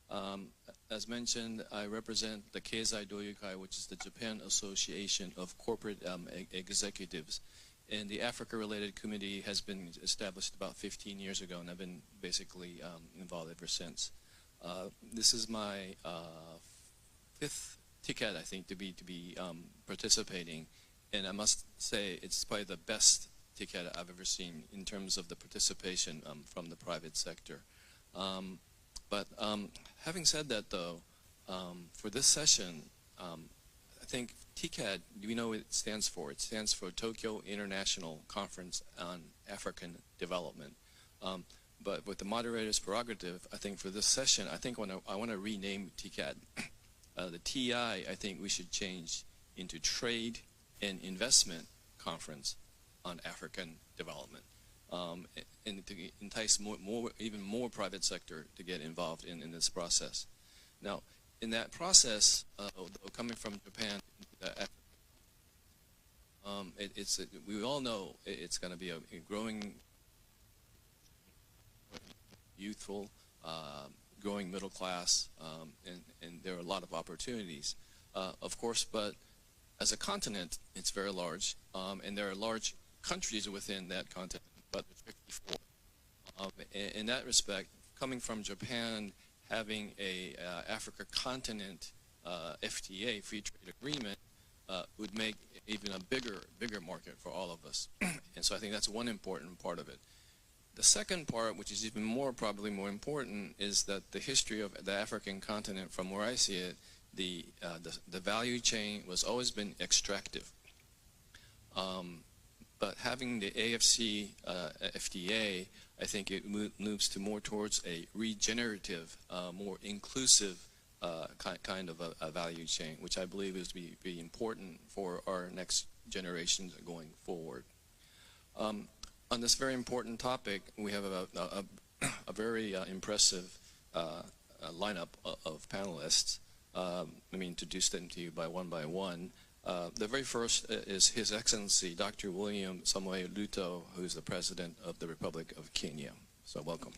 Um, as mentioned, I represent the Keizai Doyukai, which is the Japan Association of Corporate Executives. And the Africa-related committee has been established about 15 years ago, and I've been basically involved ever since. This is my fifth ticket, I think, to be participating, and I must say it's probably the best ticket I've ever seen in terms of the participation from the private sector. But having said that, though, for this session, I think TCAD, we know what it stands for. It stands for Tokyo International Conference on African Development. But with the moderator's prerogative, I think for this session, I think I want to rename TCAD. The TI, I think we should change into Trade and Investment Conference on African Development. And to entice even more private sector to get involved in this process. Now, in that process, coming from Japan, we all know it's going to be a growing, youthful, growing middle class, and there are a lot of opportunities, of course. But as a continent, it's very large, and there are large countries within that continent. But there's 54. In that respect, coming from Japan, having a Africa continent FTA, free trade agreement, would make even a bigger market for all of us. And so I think that's one important part of it. The second part, which is even probably more important, is that the history of the African continent, from where I see it, the value chain was always been extractive. But having the AFC FTA, I think it moves to more towards a regenerative, more inclusive kind of a value chain, which I believe is be important for our next generations going forward. On this very important topic, we have a very impressive lineup of panelists. Let me introduce them to you one by one. The very first is His Excellency Dr. William Samoei Ruto, who's the President of the Republic of Kenya. So welcome.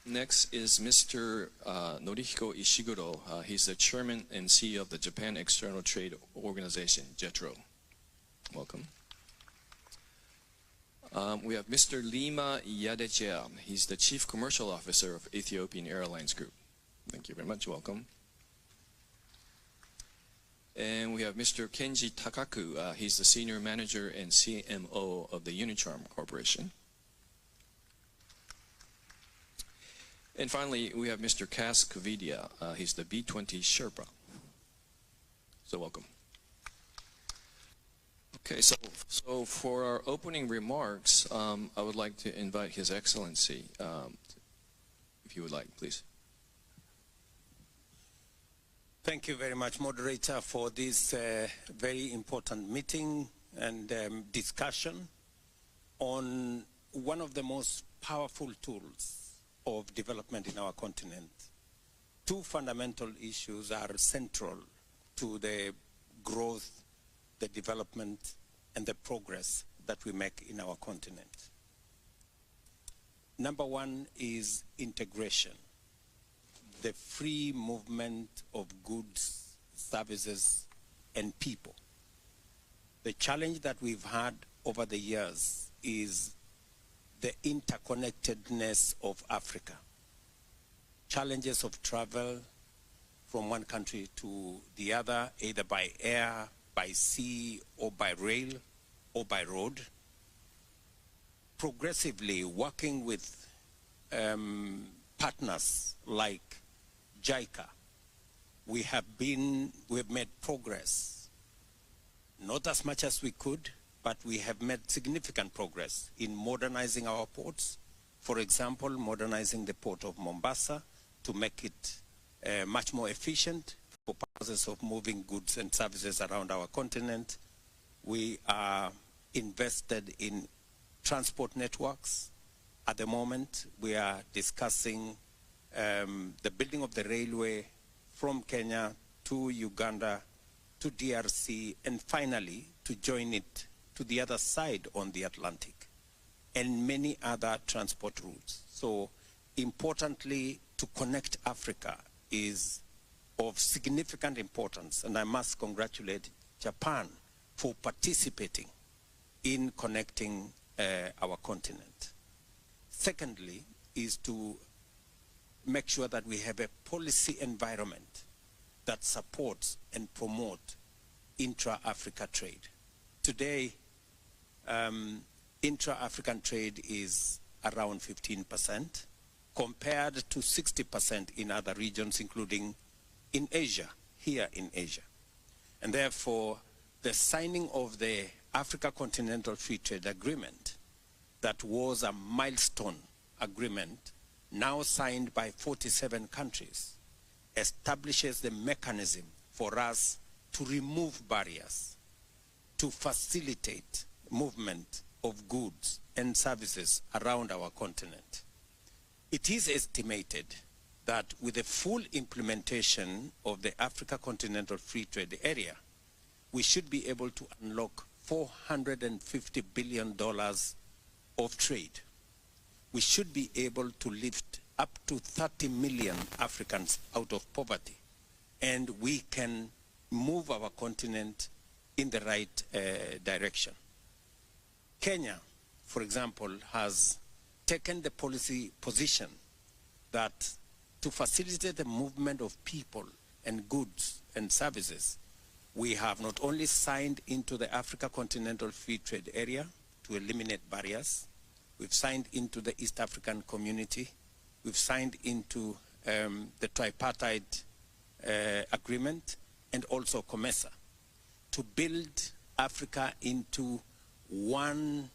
Next is Mr. Norihiko Ishiguro. He's the Chairman and CEO of the Japan External Trade Organization, JETRO. Welcome. We have Mr. Lima Yadechea. He's the Chief Commercial Officer of Ethiopian Airlines Group. Thank you very much. Welcome. And we have Mr. Kenji Takaku. He's the Senior Manager and CMO of the Unicharm Corporation. And finally, we have Mr. Cass Kvidia. He's the B20 Sherpa. So welcome. Okay, so for our opening remarks, I would like to invite His Excellency, if you would like, please. Thank you very much, moderator, for this very important meeting and discussion on one of the most powerful tools of development in our continent. Two fundamental issues are central to the growth, the development, and the progress that we make in our continent. Number one is integration. The free movement of goods, services, and people. The challenge that we've had over the years is the interconnectedness of Africa. Challenges of travel from one country to the other, either by air, by sea, or by rail, or by road. Progressively working with partners like JICA, we've made progress. Not as much as we could, but we have made significant progress in modernizing our ports. For example, modernizing the port of Mombasa to make it much more efficient for purposes of moving goods and services around our continent. We are invested in transport networks. At the moment, we are discussing the building of the railway from Kenya to Uganda to DRC, and finally to join it to the other side on the Atlantic, and many other transport routes. So importantly, to connect Africa is of significant importance, and I must congratulate Japan for participating in connecting our continent. Secondly, is to make sure that we have a policy environment that supports and promotes intra-Africa trade. Today, intra-African trade is around 15%, compared to 60% in other regions, including in Asia, here in Asia. And therefore, the signing of the Africa Continental Free Trade Agreement, that was a milestone agreement, now signed by 47 countries, establishes the mechanism for us to remove barriers, to facilitate movement of goods and services around our continent. It is estimated that with the full implementation of the Africa Continental Free Trade Area, we should be able to unlock $450 billion of trade. We should be able to lift up to 30 million Africans out of poverty, and we can move our continent in the right direction. Kenya, for example, has taken the policy position that to facilitate the movement of people and goods and services, we have not only signed into the Africa Continental Free Trade Area to eliminate barriers, we've signed into the East African Community, we've signed into the tripartite agreement, and also COMESA, to build Africa into one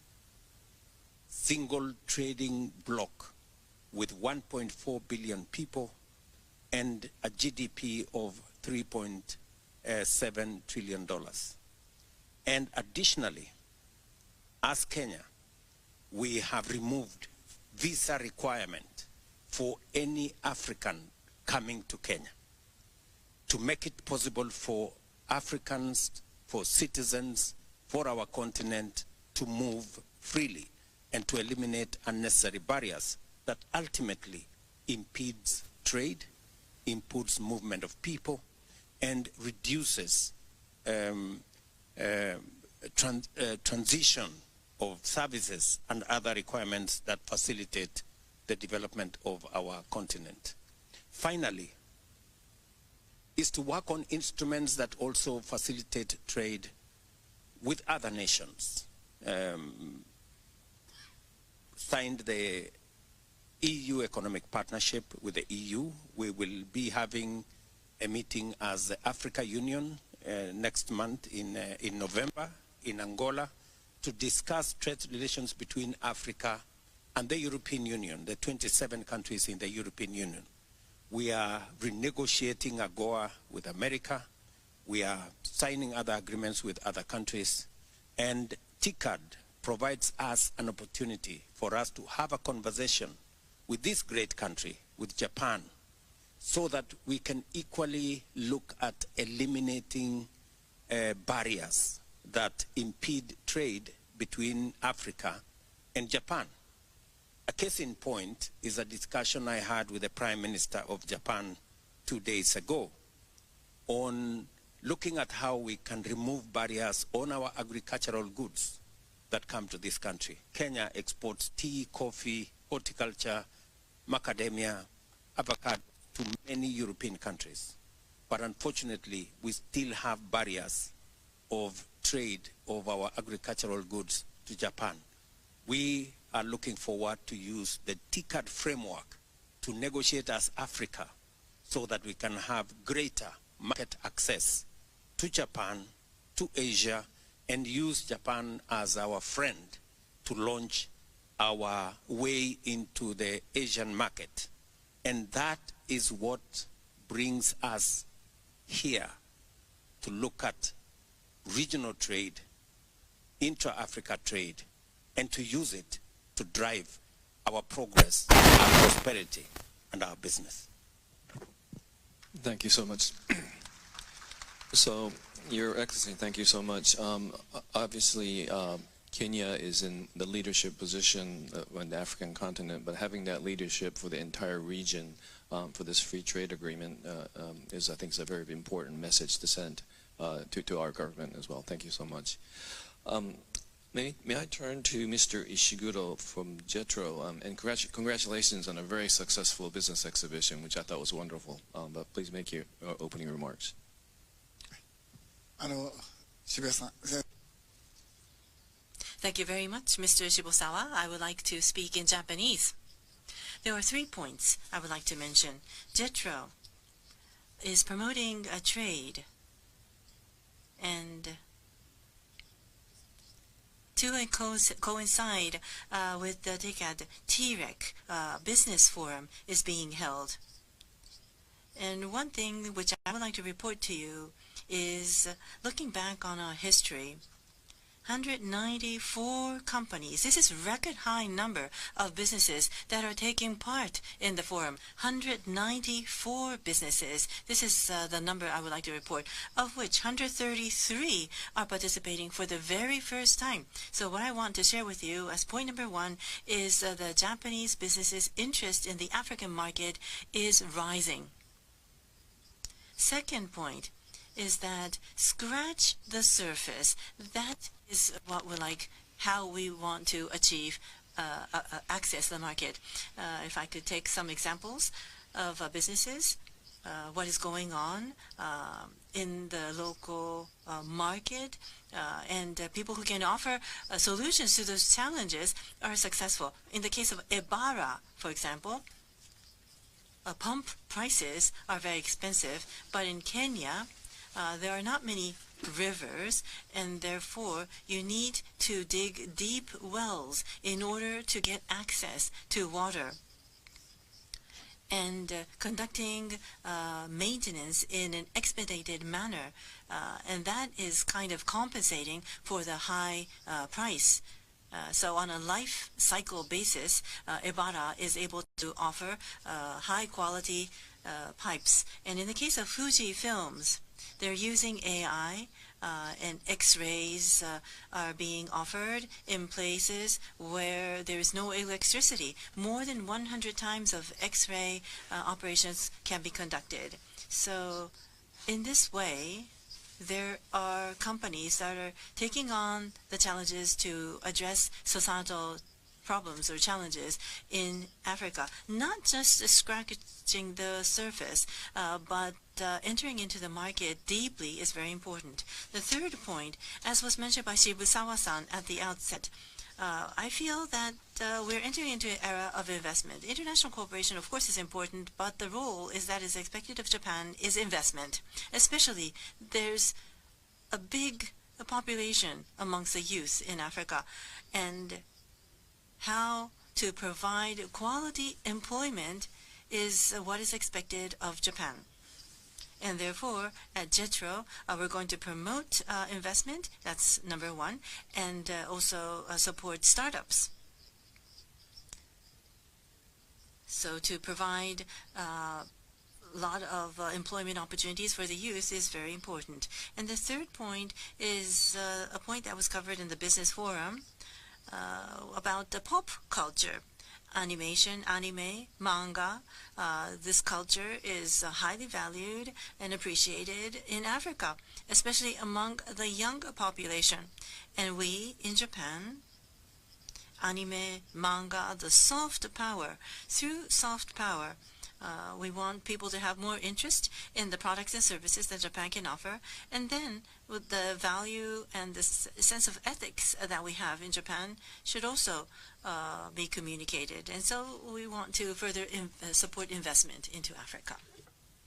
single trading bloc with 1.4 billion people and a GDP of $3.7 trillion. And additionally, as Kenya, we have removed visa requirement for any African coming to Kenya to make it possible for Africans, for citizens, for our continent to move freely and to eliminate unnecessary barriers that ultimately impedes trade, impedes movement of people, and reduces transition of services and other requirements that facilitate the development of our continent. Finally, is to work on instruments that also facilitate trade with other nations. Signed the EU Economic Partnership with the EU. We will be having a meeting as the Africa Union next month in November in Angola to discuss trade relations between Africa and the European Union, the 27 countries in the European Union. We are renegotiating AGOA with America. We are signing other agreements with other countries. And TICAD provides us an opportunity for us to have a conversation with this great country, with Japan, so that we can equally look at eliminating barriers that impede trade between Africa and Japan. A case in point is a discussion I had with the Prime Minister of Japan 2 days ago on looking at how we can remove barriers on our agricultural goods that come to this country. Kenya exports tea, coffee, horticulture, macadamia, avocado to many European countries. But unfortunately, we still have barriers of trade of our agricultural goods to Japan. We are looking forward to use the TICAD framework to negotiate as Africa so that we can have greater market access to Japan, to Asia, and use Japan as our friend to launch our way into the Asian market. And that is what brings us here to look at regional trade, intra-Africa trade, and to use it to drive our progress, our prosperity, and our business. Thank you so much. So, Your Excellency, thank you so much. Obviously, Kenya is in the leadership position on the African continent, but having that leadership for the entire region for this free trade agreement is, I think, is a very important message to send to our government as well. Thank you so much. May I turn to Mr. Ishiguro from JETRO, and congratulations on a very successful business exhibition, which I thought was wonderful. But please make your opening remarks. Thank you very much, Mr. Shibusawa. I would like to speak in Japanese. There are 3 points I would like to mention. JETRO is promoting a trade, and to coincide with the TICAD, TREC business forum is being held. And one thing which I would like to report to you is, looking back on our history, 194 companies. This is record high number of businesses that are taking part in the forum. 194 businesses. This is the number I would like to report, of which 133 are participating for the very first time. So what I want to share with you as point number 1 is the Japanese businesses' interest in the African market is rising. Second point is that scratch the surface. That is what we like, how we want to achieve access the market. If I could take some examples of businesses, what is going on in the local market, and people who can offer solutions to those challenges are successful. In the case of Ebara, for example, pump prices are very expensive, but in Kenya, there are not many rivers, and therefore you need to dig deep wells in order to get access to water. And conducting maintenance in an expedited manner, and that is kind of compensating for the high price. So on a life cycle basis, Ebara is able to offer high quality pipes. And in the case of Fuji Films, they're using AI, and X-rays are being offered in places where there is no electricity. More than 100 times of X-ray operations can be conducted. So in this way, there are companies that are taking on the challenges to address societal problems or challenges in Africa. Not just scratching the surface, but entering into the market deeply is very important. The third point, as was mentioned by Shibusawa-san at the outset, I feel that we're entering into an era of investment. International cooperation, of course, is important, but the role is that is expected of Japan is investment. Especially, there's a big population amongst the youth in Africa, and how to provide quality employment is what is expected of Japan. And therefore, at JETRO, we're going to promote investment, that's number 1, and also support startups. So to provide a lot of employment opportunities for the youth is very important. And the third point is a point that was covered in the business forum about the pop culture. Animation, anime, manga, this culture is highly valued and appreciated in Africa, especially among the young population. And we, in Japan, anime, manga, the soft power, through soft power, we want people to have more interest in the products and services that Japan can offer, and then with the value and the sense of ethics that we have in Japan should also be communicated. And so we want to further support investment into Africa.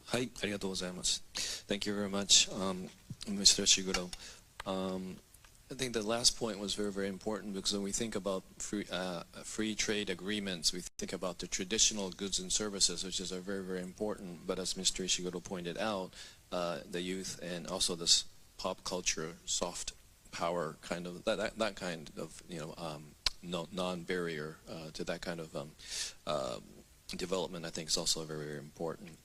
はい、ありがとうございます。Thank you very much, Mr. Shiguro. I think the last point was very, very important, because when we think about free trade agreements, we think about the traditional goods and services, which is very, very important. But as Mr. Ishiguro pointed out, the youth and also this pop culture, soft power kind of that kind of non-barrier to that kind of development, I think is also very, very important.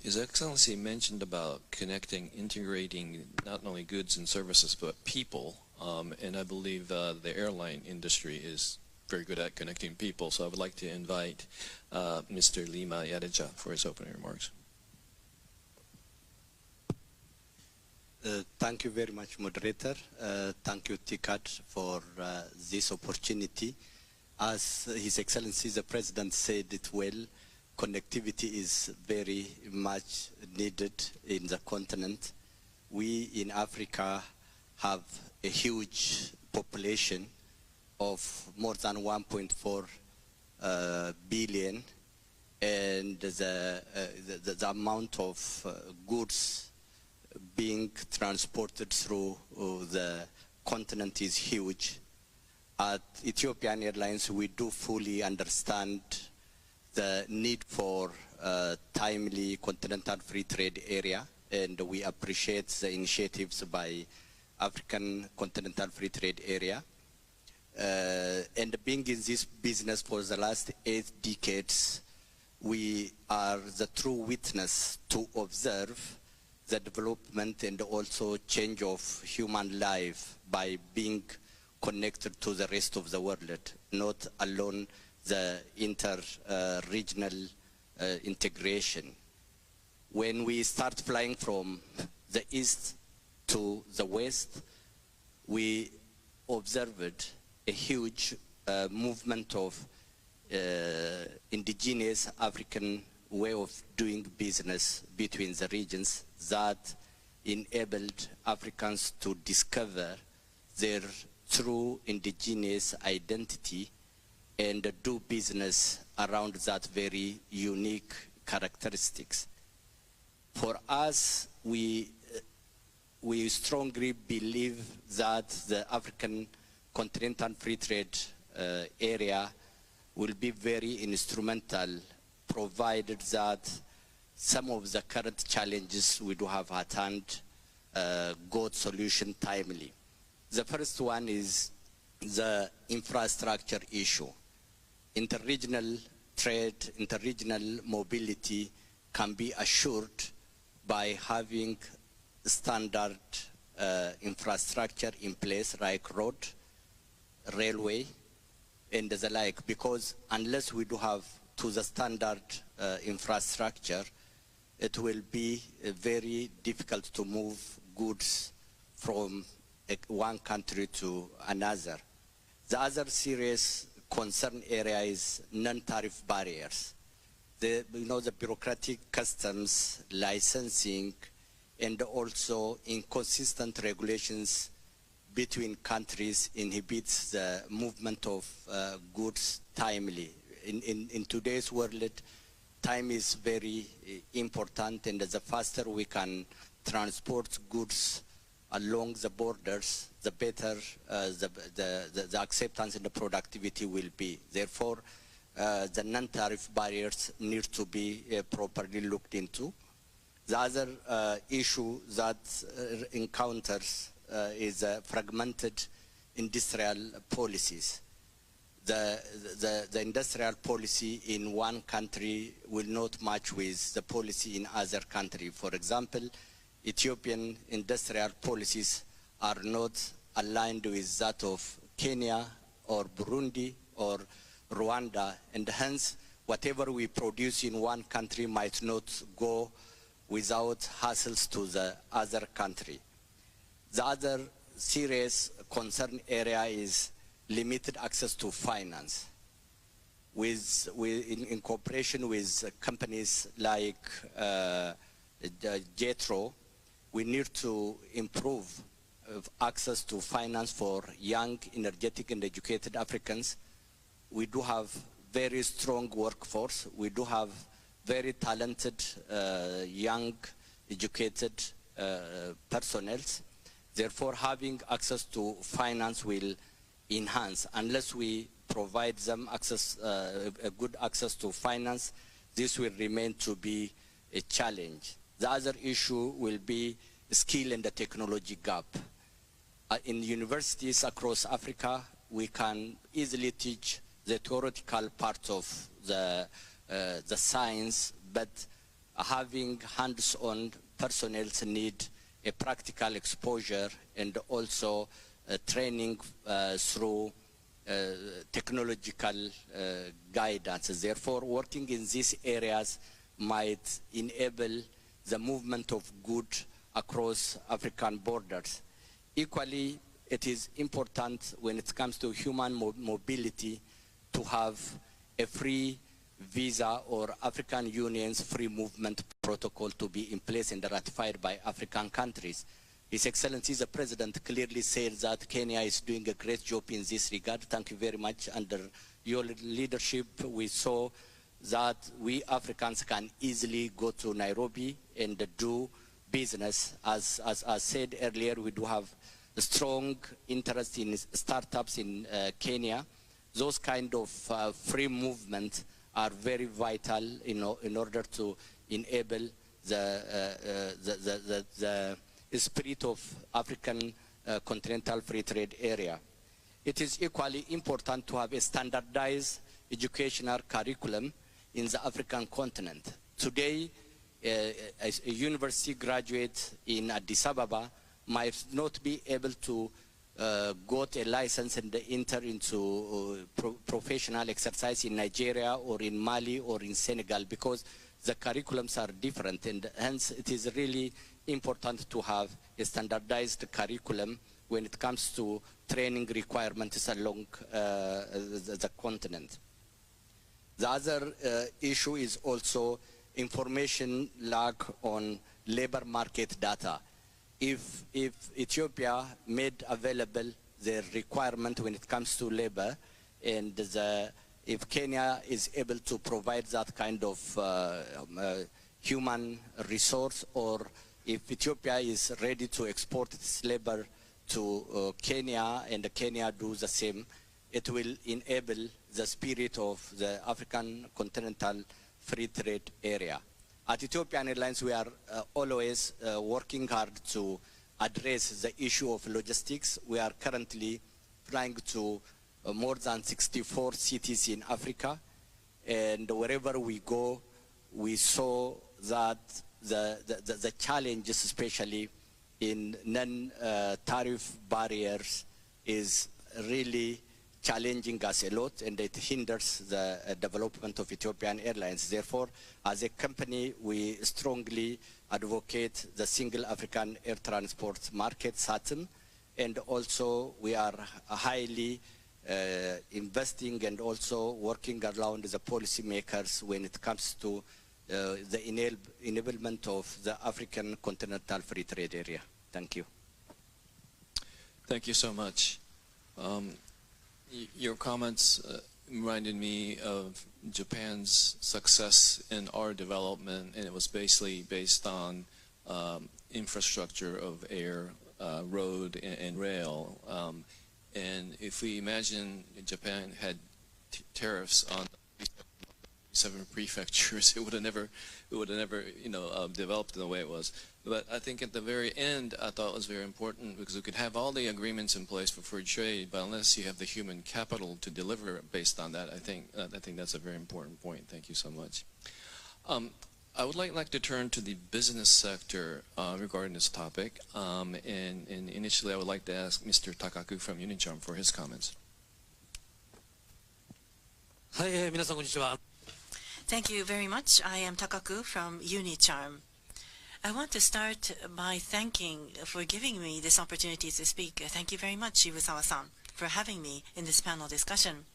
His Excellency mentioned about connecting, integrating not only goods and services, but people And I believe the airline industry is very good at connecting people. So I would like to invite Mr. Lima Yadeja for his opening remarks. Thank you very much, moderator. Thank you, TICAD, for this opportunity. As His Excellency the President said it well, connectivity is very much needed in the continent. We in Africa have a huge population of more than 1.4 billion, and the amount of goods being transported through the continent is huge. At Ethiopian Airlines, we do fully understand the need for timely continental free trade area, and we appreciate the initiatives by African Continental Free Trade Area. And being in this business for the last 8 decades, we are the true witness to observe the development and also change of human life by being connected to the rest of the world, not alone the inter-regional integration. When we start flying from the east to the west, we observed a huge movement of indigenous African way of doing business between the regions that enabled Africans to discover their true indigenous identity and do business around that very unique characteristics. For us, we strongly believe that the African Continental Free Trade area will be very instrumental, provided that some of the current challenges we do have at hand got solution timely. The first one is the infrastructure issue. Interregional trade, interregional mobility can be assured by having standard infrastructure in place, like road, railway, and the like, because unless we do have to the standard infrastructure, it will be very difficult to move goods from one country to another. The other serious concern area is non-tariff barriers. The bureaucratic customs, licensing, and also inconsistent regulations between countries inhibits the movement of goods timely. In today's world, time is very important, and the faster we can transport goods along the borders, the better the acceptance and the productivity will be. Therefore, the non-tariff barriers need to be properly looked into. The other issue that encounters is fragmented industrial policies. The industrial policy in one country will not match with the policy in other country. For example, Ethiopian industrial policies are not aligned with that of Kenya or Burundi or Rwanda, and hence whatever we produce in one country might not go without hassles to the other country. The other serious concern area is limited access to finance. In cooperation with companies like JETRO, we need to improve access to finance for young, energetic, and educated Africans. We do have very strong workforce. We do have very talented, young, educated personnel. Therefore, having access to finance will enhance. Unless we provide them access, a good access to finance, this will remain to be a challenge. The other issue will be skill and the technology gap. In universities across Africa, we can easily teach the theoretical part of the science, but having hands-on personnel need a practical exposure and also training through technological guidance. Therefore, working in these areas might enable the movement of goods across African borders. Equally, it is important when it comes to human mobility to have a free visa or African Union's free movement protocol to be in place and ratified by African countries. His Excellency the President clearly said that Kenya is doing a great job in this regard. Thank you very much. Under your leadership, we saw that we Africans can easily go to Nairobi and do business. As I said earlier, we do have a strong interest in startups in Kenya. Those kind of free movement are very vital in order to enable the spirit of African continental free trade area. It is equally important to have a standardized educational curriculum in the African continent. Today, a university graduate in Addis Ababa might not be able to got a license and enter into professional exercise in Nigeria or in Mali or in Senegal because the curriculums are different, and hence it is really important to have a standardized curriculum when it comes to training requirements along the continent. The other issue is also information lack on labor market data. If Ethiopia made available their requirement when it comes to labor, and if Kenya is able to provide that kind of human resource, or if Ethiopia is ready to export its labor to Kenya and Kenya do the same, it will enable the spirit of the African continental free trade area. At Ethiopian Airlines, we are always working hard to address the issue of logistics. We are currently flying to more than 64 cities in Africa, and wherever we go, we saw that the challenges, especially in non-tariff barriers, is really challenging us a lot, and it hinders the development of Ethiopian Airlines. Therefore, as a company, we strongly advocate the single African air transport market, SATM, and also we are highly investing and also working around the policymakers when it comes to the enablement of the African continental free trade area. Thank you. Thank you so much. Your comments reminded me of Japan's success in our development, and it was basically based on infrastructure of air, road, and rail. And if we imagine Japan had tariffs on 7 prefectures, it would have never, developed in the way it was. But I think at the very end, I thought it was very important, because we could have all the agreements in place for free trade, but unless you have the human capital to deliver based on that, I think that's a very important point. Thank you so much. I would like to turn to the business sector regarding this topic, and initially I would like to ask Mr. Takaku from Unicharm for his comments. Thank you very much. I am Takaku from Unicharm. I want to start by thanking for giving me this opportunity to speak. Thank you very much, Iwasawa-san, for having me in this panel discussion.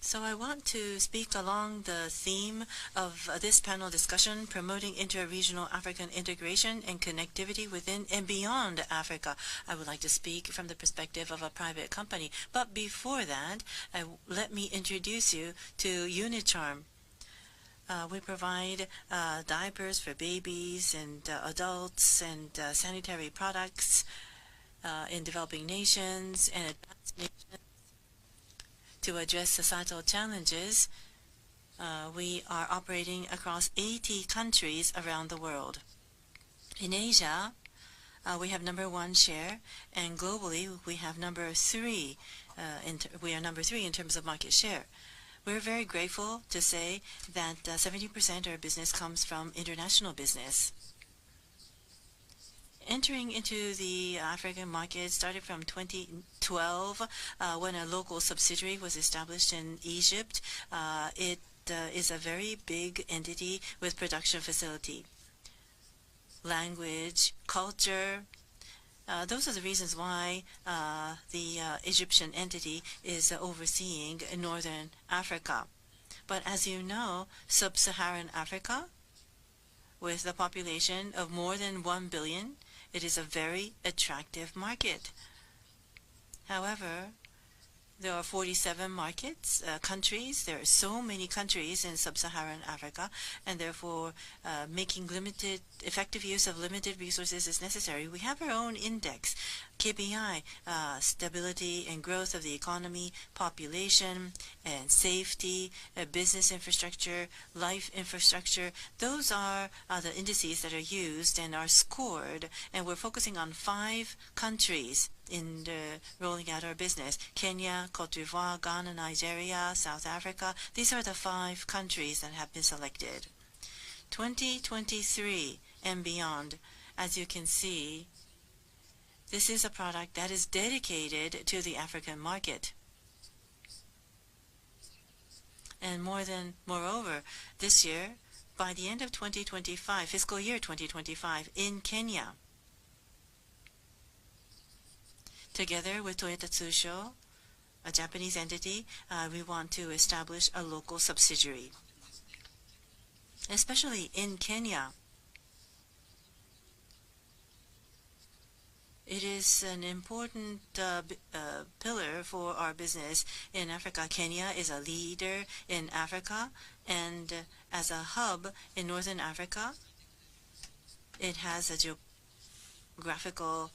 So I want to speak along the theme of this panel discussion, promoting inter-regional African integration and connectivity within and beyond Africa. I would like to speak from the perspective of a private company. But before that, let me introduce you to Unicharm. We provide diapers for babies and adults and sanitary products in developing nations and advanced nations. To address societal challenges, we are operating across 80 countries around the world. In Asia, we have #1 share, and globally we have #3. We are #3 in terms of market share. We're very grateful to say that 70% of our business comes from international business. Entering into the African market started from 2012 when a local subsidiary was established in Egypt. It is a very big entity with production facility. Language, culture, those are the reasons why the Egyptian entity is overseeing Northern Africa. But as you know, Sub-Saharan Africa, with a population of more than 1 billion, it is a very attractive market. However, there are 47 countries. There are so many countries in Sub-Saharan Africa, and therefore making effective use of limited resources is necessary. We have our own index, KPI, stability and growth of the economy, population, and safety, business infrastructure, life infrastructure. Those are the indices that are used and are scored, and we're focusing on 5 countries in rolling out our business. Kenya, Cote d'Ivoire, Ghana, Nigeria, South Africa. These are the 5 countries that have been selected. 2023 and beyond, as you can see, this is a product that is dedicated to the African market. And moreover, this year, by the end of 2025, fiscal year 2025, in Kenya, together with Toyota Tsusho, a Japanese entity, we want to establish a local subsidiary. Especially in Kenya, it is an important pillar for our business in Africa. Kenya is a leader in Africa, and as a hub in Northern Africa, it has a geographical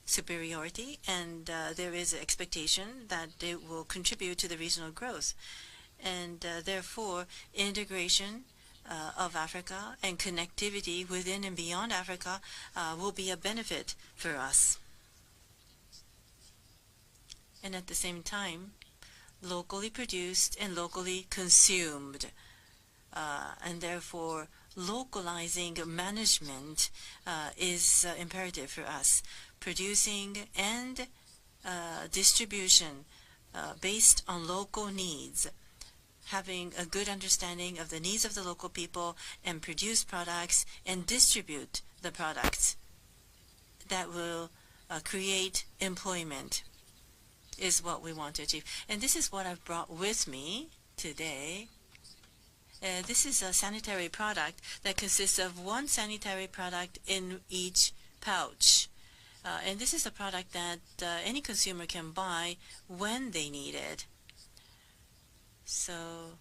superiority, and there is an expectation that it will contribute to the regional growth. And therefore, integration of Africa and connectivity within and beyond Africa will be a benefit for us. And at the same time, locally produced and locally consumed. And therefore, localizing management is imperative for us. Producing and distribution based on local needs, having a good understanding of the needs of the local people, and produce products and distribute the products that will create employment is what we want to achieve. And this is what I've brought with me today. This is a sanitary product that consists of 1 sanitary product in each pouch. And this is a product that any consumer can buy when they need it. So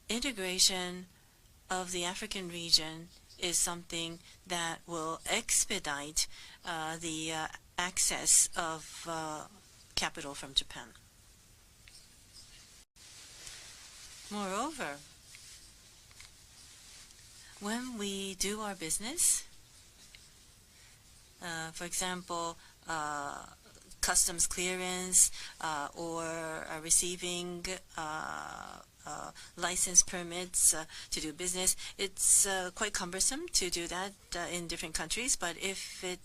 integration of the African region is something that will expedite the access of capital from Japan. Moreover, when we do our business, for example, customs clearance or receiving license permits to do business, it's quite cumbersome to do that in different countries, but if it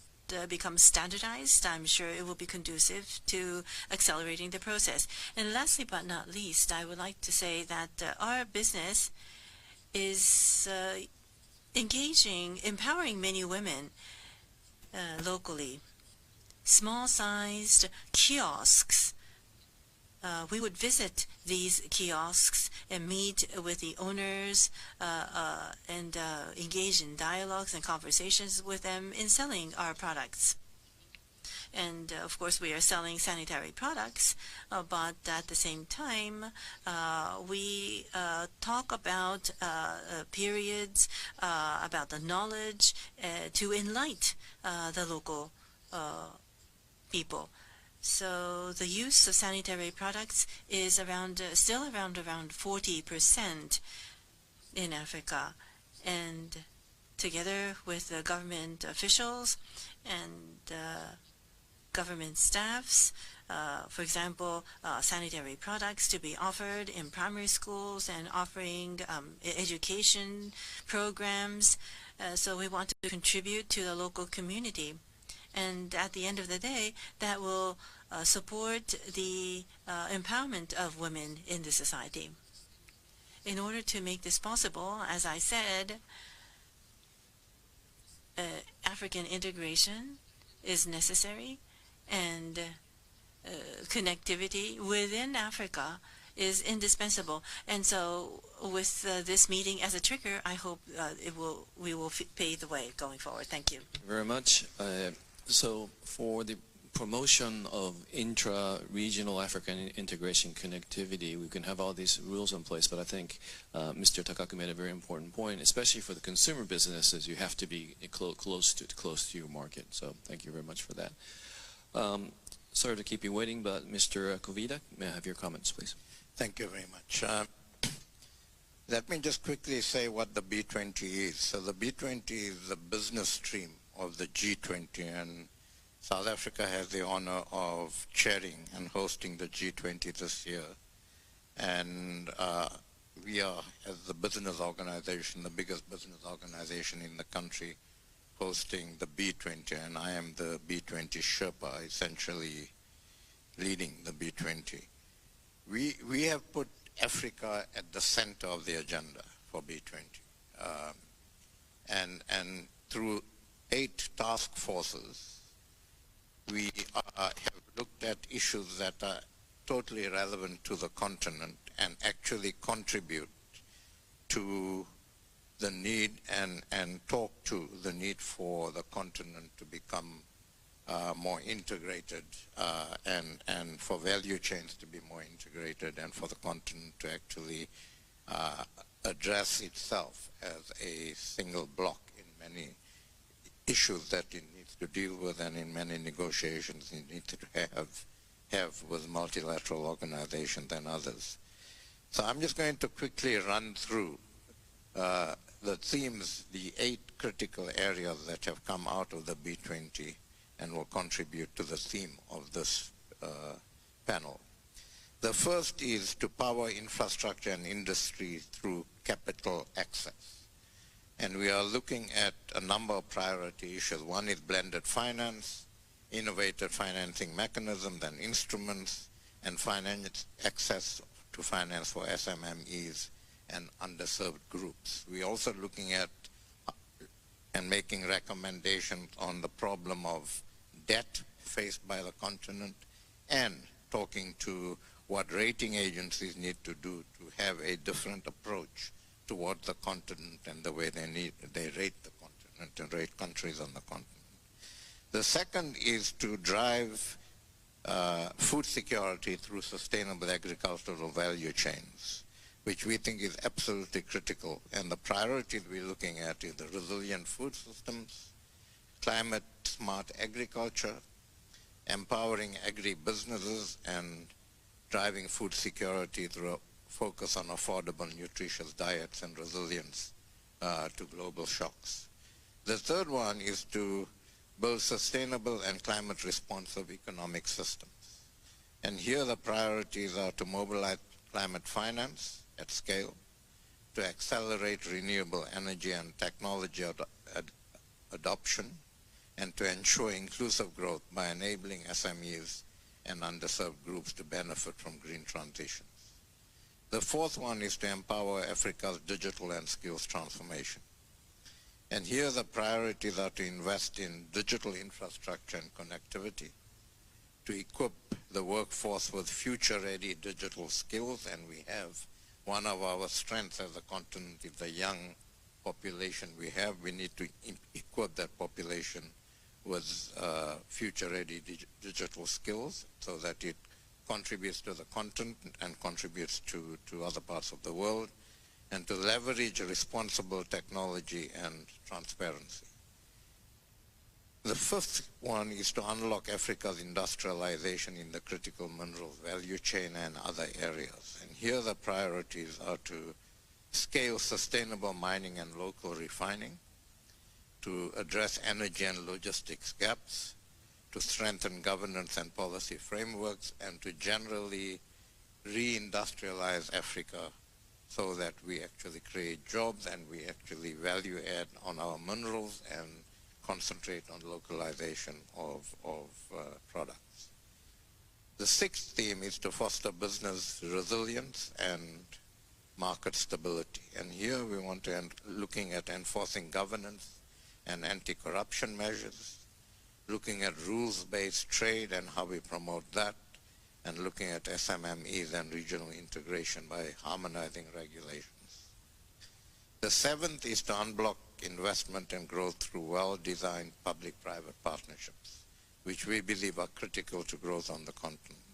becomes standardized, I'm sure it will be conducive to accelerating the process. And lastly but not least, I would like to say that our business is empowering many women locally. Small-sized kiosks. We would visit these kiosks and meet with the owners and engage in dialogues and conversations with them in selling our products. And of course, we are selling sanitary products, but at the same time, we talk about periods, about the knowledge to enlighten the local people. So the use of sanitary products is still around 40% in Africa. And together with the government officials and government staffs, for example, sanitary products to be offered in primary schools and offering education programs. So we want to contribute to the local community. And at the end of the day, that will support the empowerment of women in the society. In order to make this possible, as I said, African integration is necessary, and connectivity within Africa is indispensable. And so with this meeting as a trigger, I hope we will pave the way going forward. Thank you. Very much. So for the promotion of intra-regional African integration connectivity, we can have all these rules in place, but I think Mr. Takaku made a very important point, especially for the consumer businesses. You have to be close to your market. So thank you very much for that. Sorry to keep you waiting, but Mr. Kovida, may I have your comments, please? Thank you very much. Let me just quickly say what the B20 is. So the B20 is the business stream of the G20, and South Africa has the honor of chairing and hosting the G20 this year. And we are, as the business organization, the biggest business organization in the country, hosting the B20, and I am the B20 Sherpa, essentially leading the B20. We have put Africa at the center of the agenda for B20. And through 8 task forces, we have looked at issues that are totally relevant to the continent and actually contribute to the need and talk to the need for the continent to become more integrated and for value chains to be more integrated and for the continent to actually address itself as a single block in many issues that it needs to deal with and in many negotiations it needs to have with multilateral organizations and others. So I'm just going to quickly run through the themes, the 8 critical areas that have come out of the B20 and will contribute to the theme of this panel. The first is to power infrastructure and industry through capital access. And we are looking at a number of priority issues. One is blended finance, innovative financing mechanisms and instruments, and finance access to finance for SMMEs and underserved groups. We're also looking at and making recommendations on the problem of debt faced by the continent and talking to what rating agencies need to do to have a different approach towards the continent and the way they rate the continent and rate countries on the continent. The second is to drive food security through sustainable agricultural value chains, which we think is absolutely critical. And the priorities we're looking at is the resilient food systems, climate smart agriculture, empowering agri-businesses, and driving food security through a focus on affordable, nutritious diets and resilience to global shocks. The third one is to build sustainable and climate responsive economic systems. And here the priorities are to mobilize climate finance at scale, to accelerate renewable energy and technology adoption, and to ensure inclusive growth by enabling SMEs and underserved groups to benefit from green transitions. The fourth one is to empower Africa's digital and skills transformation. And here the priorities are to invest in digital infrastructure and connectivity, to equip the workforce with future-ready digital skills, and we have one of our strengths as a continent is the young population we have. We need to equip that population with future-ready digital skills so that it contributes to the continent and contributes to other parts of the world, and to leverage responsible technology and transparency. The fifth one is to unlock Africa's industrialization in the critical minerals value chain and other areas. And here the priorities are to scale sustainable mining and local refining, to address energy and logistics gaps, to strengthen governance and policy frameworks, and to generally reindustrialize Africa so that we actually create jobs and we actually value add on our minerals and concentrate on localization of products. The sixth theme is to foster business resilience and market stability. And here we want to looking at enforcing governance and anti-corruption measures, looking at rules-based trade and how we promote that, and looking at SMMEs and regional integration by harmonizing regulations. The seventh is to unblock investment and growth through well-designed public-private partnerships, which we believe are critical to growth on the continent.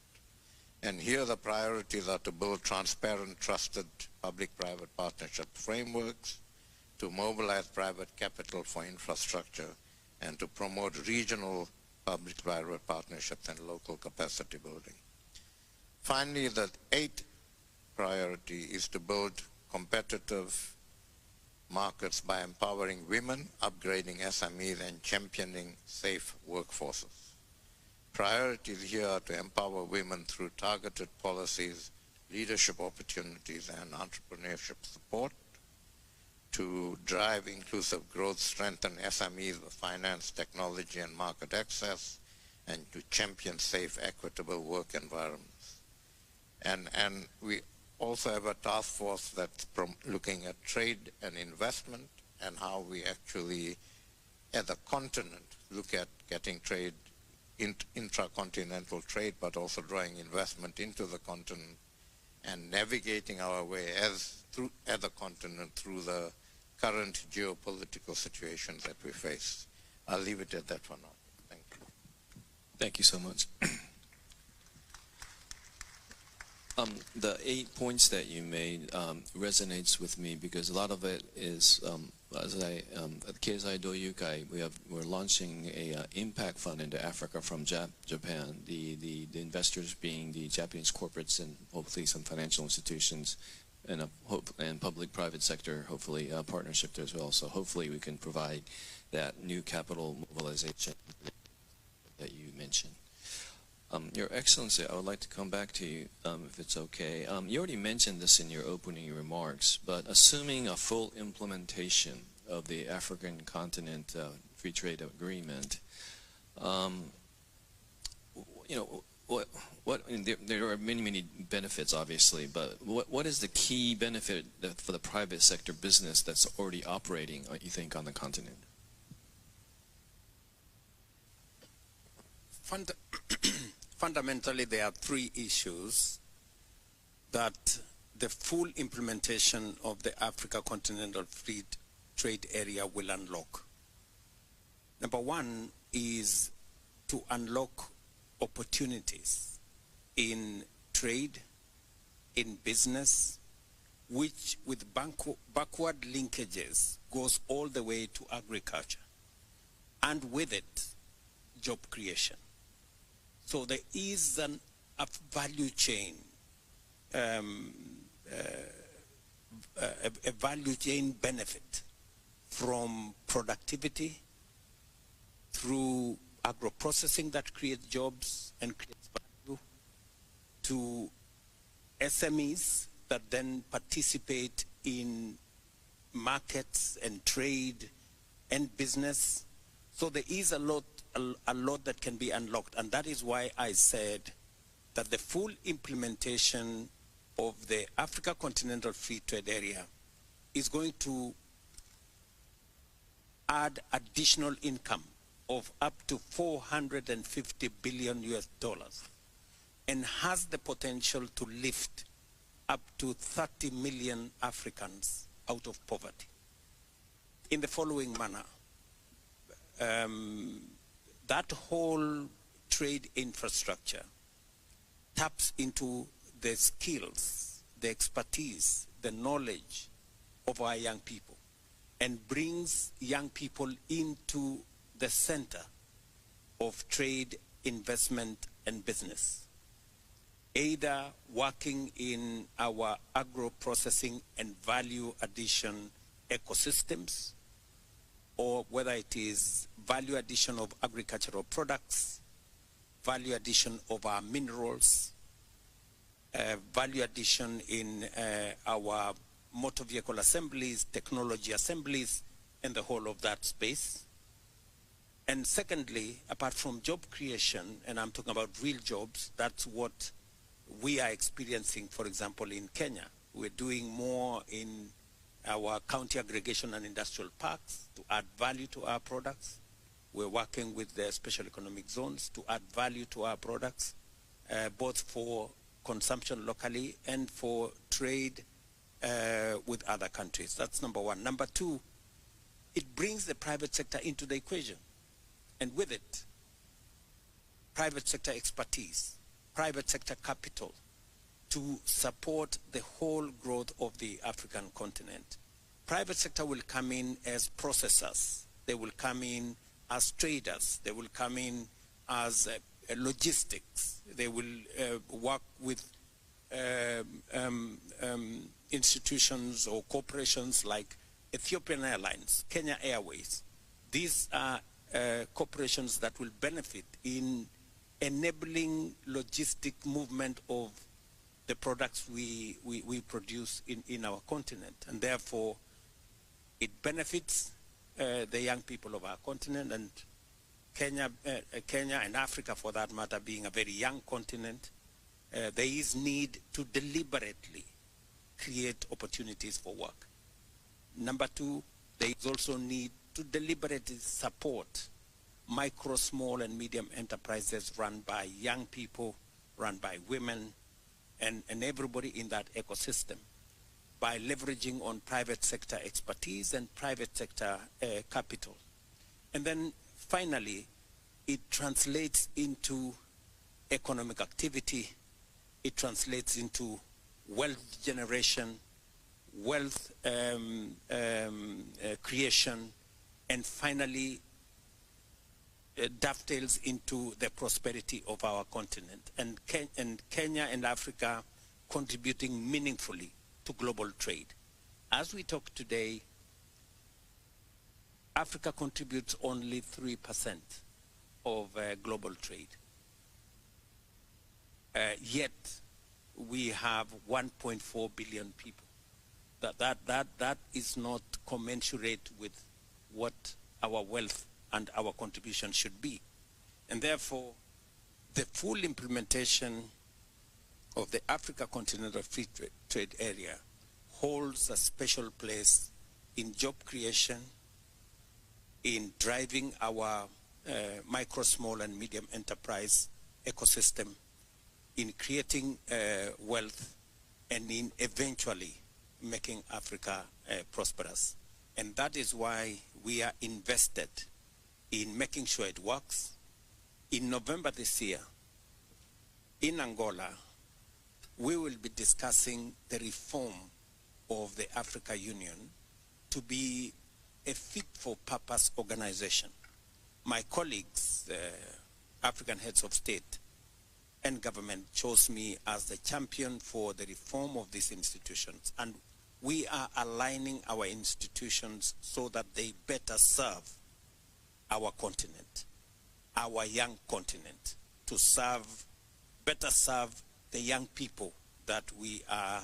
And here the priorities are to build transparent, trusted public-private partnership frameworks, to mobilize private capital for infrastructure, and to promote regional public-private partnerships and local capacity building. Finally, the eighth priority is to build competitive markets by empowering women, upgrading SMEs, and championing safe workforces. Priorities here are to empower women through targeted policies, leadership opportunities, and entrepreneurship support, to drive inclusive growth, strengthen SMEs with finance, technology, and market access, and to champion safe, equitable work environments. And we also have a task force that's looking at trade and investment and how we actually, as a continent, look at getting trade, intracontinental trade, but also drawing investment into the continent and navigating our way as a continent through the current geopolitical situations that we face. I'll leave it at that for now. Thank you. Thank you so much. The 8 points that you made resonates with me because a lot of it is, at Keizai Doyukai, we're launching a impact fund into Africa from Japan. The investors being the Japanese corporates and hopefully some financial institutions and public-private sector, hopefully partnership there as well. So hopefully we can provide that new capital mobilization that you mentioned. Your Excellency, I would like to come back to you, if it's okay. You already mentioned this in your opening remarks, but assuming a full implementation of the African continent free trade agreement, there are many benefits, obviously, but what is the key benefit for the private sector business that's already operating, you think, on the continent? Fundamentally, there are three issues that the full implementation of the Africa Continental Free Trade Area will unlock. Number one is to unlock opportunities in trade, in business, which with backward linkages goes all the way to agriculture, and with it, job creation. So there is a value chain, a value chain benefit from productivity through agro-processing that creates jobs and creates value, to SMEs that then participate in markets and trade and business. So there is a lot that can be unlocked, and that is why I said that the full implementation of the Africa Continental Free Trade Area is going to add additional income of up to $450 billion and has the potential to lift up to 30 million Africans out of poverty in the following manner. That whole trade infrastructure taps into the skills, the expertise, the knowledge of our young people and brings young people into the center of trade, investment, and business, either working in our agro-processing and value addition ecosystems, or whether it is value addition of agricultural products, value addition of our minerals, value addition in our motor vehicle assemblies, technology assemblies, and the whole of that space. And secondly, apart from job creation, and I'm talking about real jobs, that's what we are experiencing, for example, in Kenya. We're doing more in our county aggregation and industrial parks to add value to our products. We're working with the special economic zones to add value to our products, both for consumption locally and for trade with other countries. That's number one. Number two, it brings the private sector into the equation. And with it, private sector expertise, private sector capital to support the whole growth of the African continent. Private sector will come in as processors. They will come in as traders. They will come in as logistics. They will work with institutions or corporations like Ethiopian Airlines, Kenya Airways. These are corporations that will benefit in enabling logistic movement of the products we produce in our continent. And therefore, it benefits the young people of our continent, and Kenya and Africa, for that matter, being a very young continent, there is need to deliberately create opportunities for work. Number two, there is also need to deliberately support micro, small, and medium enterprises run by young people, run by women, and everybody in that ecosystem by leveraging on private sector expertise and private sector capital. And then finally, it translates into economic activity. It translates into wealth generation, wealth creation, and finally dovetails into the prosperity of our continent. And Kenya and Africa contributing meaningfully to global trade. As we talk today, Africa contributes only 3% of global trade. Yet we have 1.4 billion people. That is not commensurate with what our wealth and our contribution should be. And therefore, the full implementation of the Africa Continental Free Trade Area holds a special place in job creation, in driving our micro, small, and medium enterprise ecosystem, in creating wealth, and in eventually making Africa prosperous. And that is why we are invested in making sure it works. In November this year, in Angola, we will be discussing the reform of the Africa Union to be a fit-for-purpose organization. My colleagues, African heads of state and government, chose me as the champion for the reform of these institutions. And we are aligning our institutions so that they better serve our continent, our young continent, to better serve the young people that we are,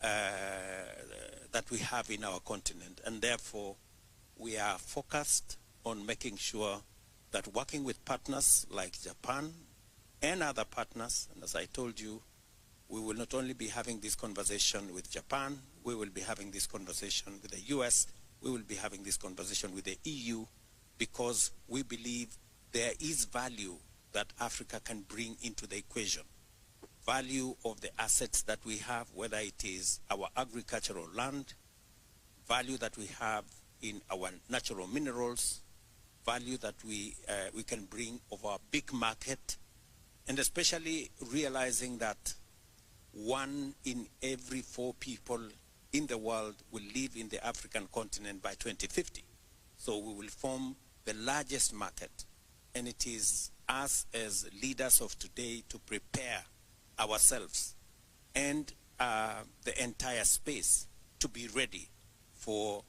that we have in our continent. And therefore, we are focused on making sure that working with partners like Japan and other partners, and as I told you, we will not only be having this conversation with Japan, we will be having this conversation with the US, we will be having this conversation with the EU, because we believe there is value that Africa can bring into the equation. Value of the assets that we have, whether it is our agricultural land, value that we have in our natural minerals, value that we can bring of our big market, and especially realizing that 1 in every 4 people in the world will live in the African continent by 2050. So we will form the largest market, and it is us as leaders of today to prepare ourselves and the entire space to be ready for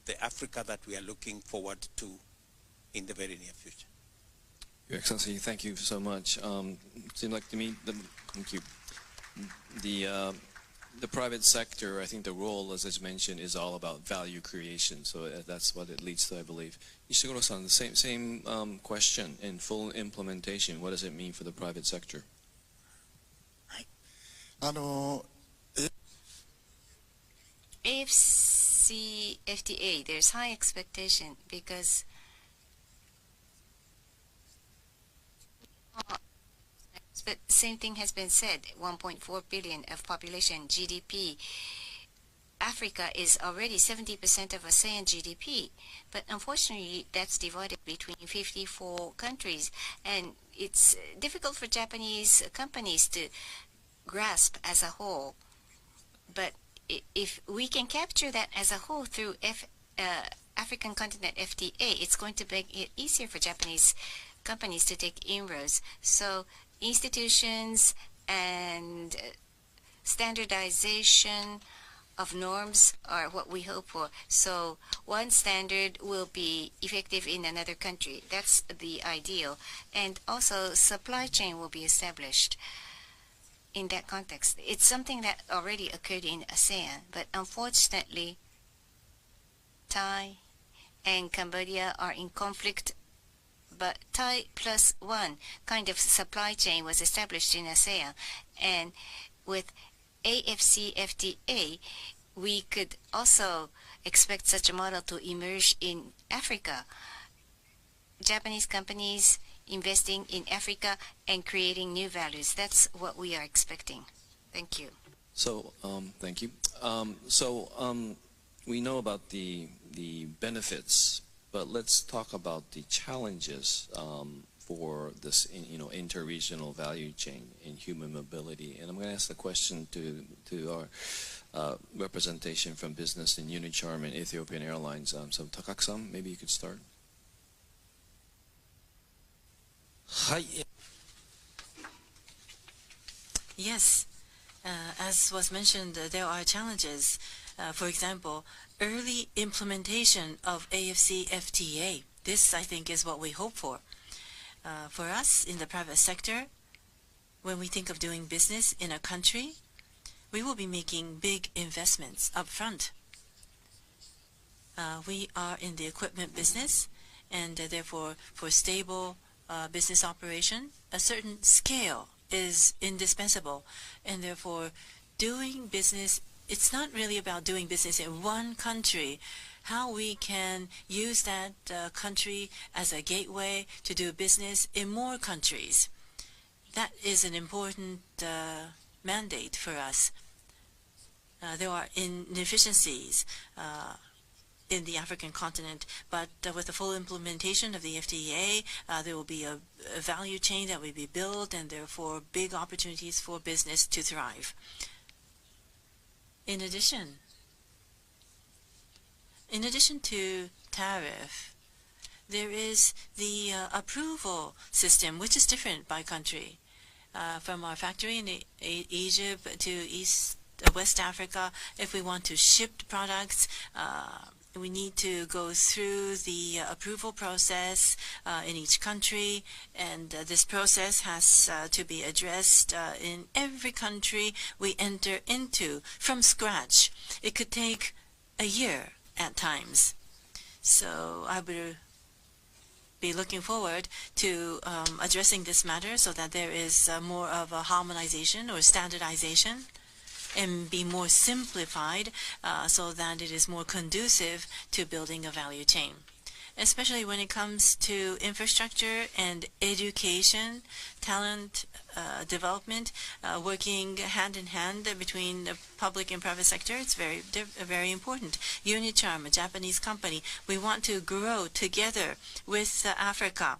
the Africa that we are looking forward to in the very near future. Your Excellency, thank you so much. Seemed like to me, thank you. The private sector, I think the role, as I mentioned, is all about value creation. So that's what it leads to, I believe. Ishiguro-san, the same question. In full implementation, what does it mean for the private sector? AFCFTA, there's high expectation because but same thing has been said, 1.4 billion of population, GDP. Africa is already 70% of ASEAN GDP, but unfortunately that's divided between 54 countries, and it's difficult for Japanese companies to grasp as a whole. But if we can capture that as a whole through African continent FTA, it's going to make it easier for Japanese companies to take inroads. So institutions and standardization of norms are what we hope for. So one standard will be effective in another country. That's the ideal. And also supply chain will be established in that context. It's something that already occurred in ASEAN, but unfortunately Thai and Cambodia are in conflict. But Thai plus one kind of supply chain was established in ASEAN, and with AFCFTA, we could also expect such a model to emerge in Africa. Japanese companies investing in Africa and creating new values. That's what we are expecting. Thank you. So, thank you. We know about the benefits, but let's talk about the challenges for this, inter-regional value chain in human mobility. And I'm going to ask the question to our representation from business in Unicharm and Ethiopian Airlines. So Takak-san, maybe you could start. Yes, as was mentioned, there are challenges. For example, early implementation of AFCFTA. This, I think, is what we hope for. For us in the private sector, when we think of doing business in a country, we will be making big investments up front. We are in the equipment business, and therefore, for stable business operation, a certain scale is indispensable, and therefore doing business, it's not really about doing business in one country. How we can use that country as a gateway to do business in more countries. That is an important mandate for us. There are inefficiencies in the African continent, but with the full implementation of the FTA, there will be a value chain that will be built, and therefore big opportunities for business to thrive. In addition to tariff, there is the approval system, which is different by country. From our factory in Egypt to West Africa, if we want to ship products, we need to go through the approval process in each country, and this process has to be addressed in every country we enter into from scratch. It could take a year at times. So I would be looking forward to addressing this matter so that there is more of a harmonization or standardization and be more simplified so that it is more conducive to building a value chain. Especially when it comes to infrastructure and education, talent development, working hand in hand between the public and private sector, it's very important. Unicharm, a Japanese company, we want to grow together with Africa,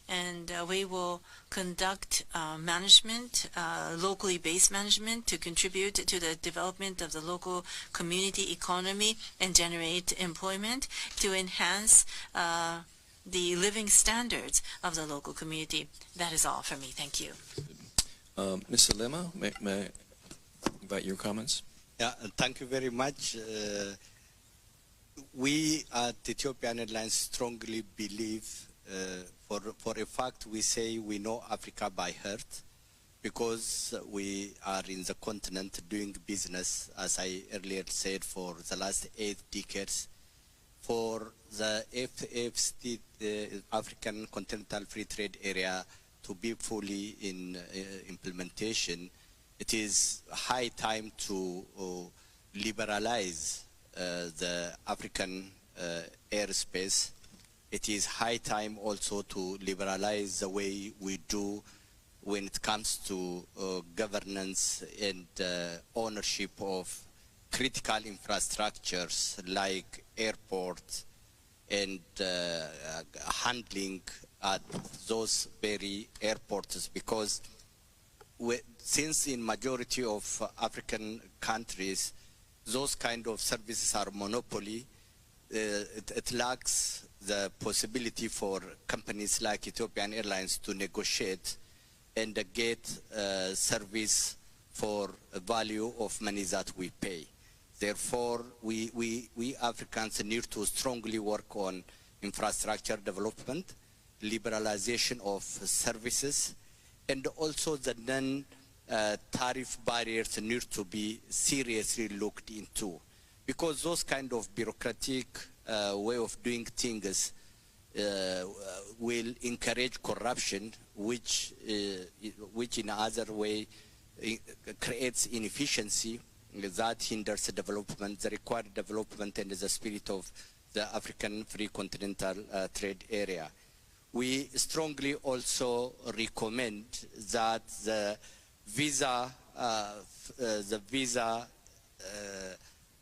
and we will conduct management, locally based management, to contribute to the development of the local community economy and generate employment to enhance the living standards of the local community. That is all for me. Thank you. Mr. Lema, may I invite your comments? Yeah, thank you very much. We at Ethiopian Airlines strongly believe For a fact, we say we know Africa by heart because we are in the continent doing business, as I earlier said, for the last 8 decades. For the AfCFTA, the African Continental Free Trade Area, to be fully in implementation, it is high time to liberalize the African airspace. It is high time also to liberalize the way we do when it comes to governance and ownership of critical infrastructures like airports and handling at those very airports, because since in majority of African countries those kind of services are monopoly, it lacks the possibility for companies like Ethiopian Airlines to negotiate and get service for a value of money that we pay. Therefore, we Africans need to strongly work on infrastructure development, liberalization of services, and also the non-tariff barriers need to be seriously looked into, because those kind of bureaucratic way of doing things will encourage corruption, which in other way creates inefficiency that hinders the development, the required development and the spirit of the African Free Continental Trade Area. We strongly also recommend that the visa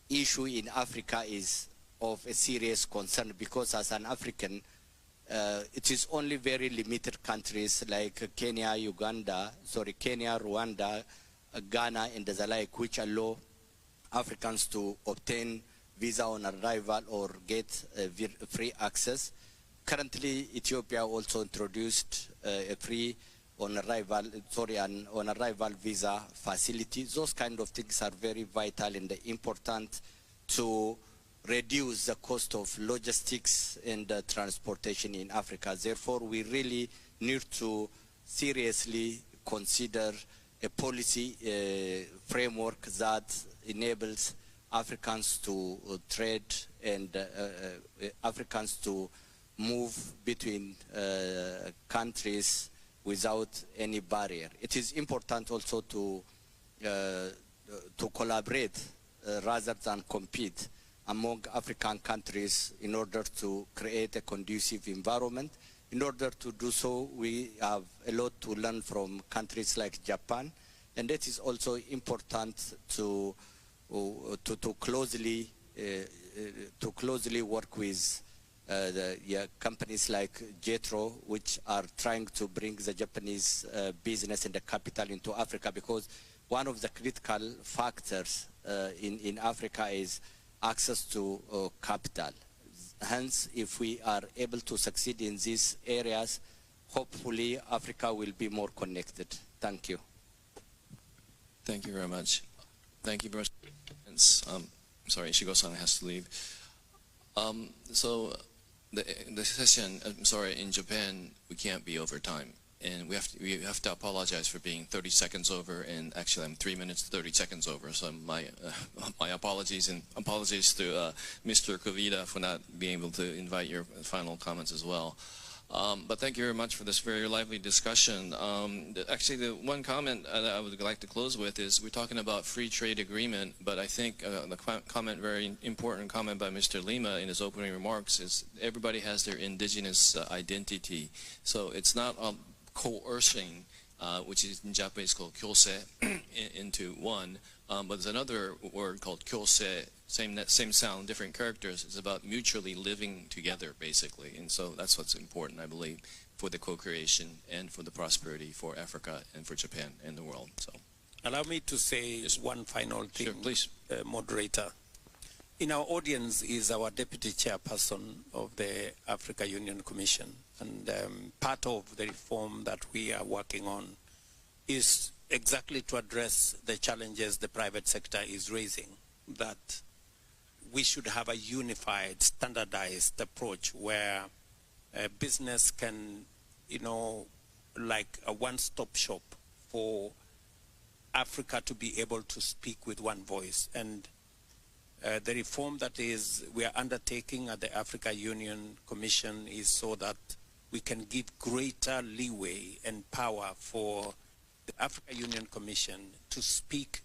issue in Africa is of a serious concern, because as an African, it is only very limited countries like Kenya, Rwanda, Ghana, and the like, which allow Africans to obtain visa on arrival or get free access. Currently, Ethiopia also introduced a free on arrival visa facility. Those kind of things are very vital and important to reduce the cost of logistics and transportation in Africa. Therefore, we really need to seriously consider a policy framework that enables Africans to trade and Africans to move between countries without any barrier. It is important also to collaborate rather than compete among African countries in order to create a conducive environment. In order to do so, we have a lot to learn from countries like Japan, and it is also important to closely work with companies like JETRO, which are trying to bring the Japanese business and the capital into Africa, because one of the critical factors in Africa is access to capital. Hence, if we are able to succeed in these areas, hopefully Africa will be more connected. Thank you. Thank you very much. Thank you very much. Sorry, Ishigo-san has to leave. So the session, I'm sorry, in Japan, we can't be over time. And we have to apologize for being 30 seconds over, and actually I'm 3 minutes 30 seconds over. So my apologies, and apologies to Mr. Kovida for not being able to invite your final comments as well. But thank you very much for this very lively discussion. Actually, the one comment that I would like to close with is we're talking about free trade agreement, but I think the very important comment by Mr. Lima in his opening remarks is everybody has their indigenous identity. So it's not coercing, which is in Japanese called kyose, into one. But there's another word called kyose, same sound, different characters. It's about mutually living together, basically. And so that's what's important, I believe, for the co-creation and for the prosperity for Africa and for Japan and the world. So, allow me to say one final thing, sure, please. Moderator. In our audience is our Deputy Chairperson of the Africa Union Commission. And part of the reform that we are working on is exactly to address the challenges the private sector is raising, that we should have a unified, standardized approach where business can you know, like a one-stop shop for Africa to be able to speak with one voice. And the reform that we are undertaking at the Africa Union Commission is so that we can give greater leeway and power for the Africa Union Commission to speak